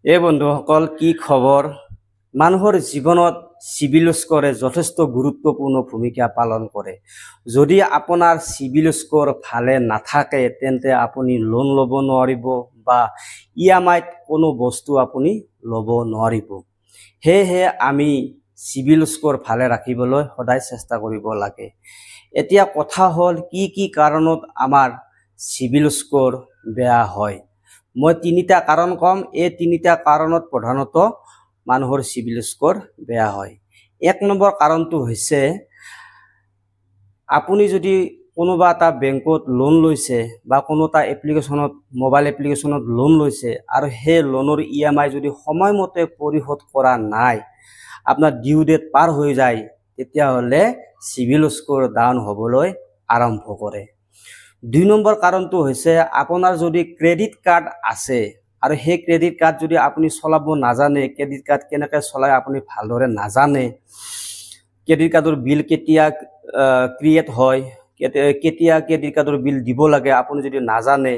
এই বন্ধুসকল কি খবৰ মানুহৰ জীৱনত সিবিল স্কৰে যথেষ্ট গুৰুত্বপূৰ্ণ ভূমিকা পালন কৰে যদি আপোনাৰ সিবিল স্কোৰ ভালে নাথাকে তেন্তে আপুনি লোন ল'ব নোৱাৰিব বা ইএমআই কোনো বস্তু আপুনি ল'ব নোৱাৰিব হেহে আমি সিবিল স্কোৰ ভালে ৰাখিবলৈ সদায় চেষ্টা কৰিব লাগে এতিয়া কথা হল কি কাৰণত আমাৰ সিবিল স্কোৰ বেয়া হয় মই তিনিটা কাৰণ কম এই তিনিটা কাৰণত প্ৰধানত মানুহৰ সিবিল স্কোৰ বেয়া হয় এক নম্বৰ কাৰণটো হৈছে আপুনি যদি কোনোবা এটা বেংকত লোন লৈছে বা কোনোটা এপ্লিকেশনত মোবাইল এপ্লিকেশনত লোন লৈছে আৰু হে লোনৰ ইএমআই যদি সময়মতে পৰিশোধ কৰা নাই আপোনাৰ ডিউ ডেট পাৰ হৈ যায় তেতিয়া হলে সিবিল স্কোৰ ডাউন হ'বলৈ আৰম্ভ কৰে দুই নম্বৰ কাৰণটো হৈছে আপোনাৰ যদি ক্ৰেডিট কাৰ্ড আছে আৰু সেই ক্ৰেডিট কাৰ্ড যদি আপুনি চলাব নাজানে ক্ৰেডিট কাৰ্ড কেনেকৈ চলাই আপুনি ভালদৰে নাজানে ক্ৰেডিট কাৰ্ডৰ বিল কেতিয়া ক্ৰিয়েট হয় কেতিয়া ক্ৰেডিট কাৰ্ডৰ বিল দিব লাগে আপুনি যদি নাজানে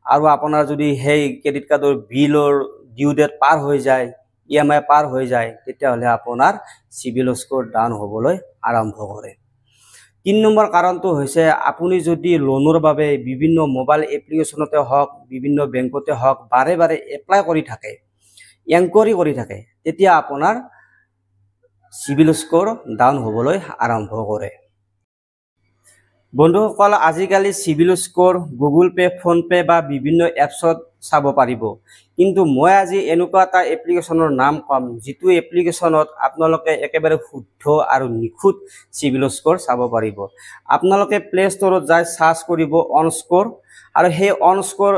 আৰু আপোনাৰ যদি সেই ক্ৰেডিট কাৰ্ডৰ বিলৰ ডিউ ডেট পাৰ হৈ যায় ইএমআই পাৰ হৈ যায় তেতিয়া হলে আপোনাৰ সিবিল স্কোৰ ডাউন হ'বলৈ আৰম্ভ কৰে তিন নম্বৰ কাৰণটো হৈছে আপুনি যদি লোনৰ বাবে বিভিন্ন মোবাইল এপ্লিকেশনতে হওক বিভিন্ন বেংকতে হওক বাৰে বাৰে এপ্লাই কৰি থাকে এনকোয়াৰি কৰি থাকে তেতিয়া আপোনাৰ সিবিল স্কোৰ ডাউন হ'বলৈ আৰম্ভ কৰে বন্ধুসকল আজিকালি CIBIL score Google pay phone pay বা বিভিন্ন এপছত চাব পাৰিব কিন্তু মই আজি এনেকুৱা এটা এপ্লিকেশনৰ নাম কম যেটো এপ্লিকেশনত আপোনালোকে একেবাৰে শুদ্ধ আৰু নিখুঁত সিবিল স্কোৰ চাব পাৰিব আপোনালোকে প্লে ষ্টৰত যাই সাৰ্চ কৰিব অন স্কোৰ আৰু সেই অন স্কোৰ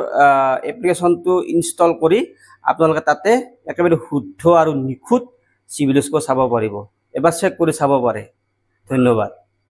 এপ্লিকেশনটো ইনষ্টল কৰি আপোনালোকে তাতে একেবাৰে শুদ্ধ আৰু নিখুঁত সিবিল স্কোৰ চাব পাৰিব এবাৰ চেক কৰি চাব পাৰে ধন্যবাদ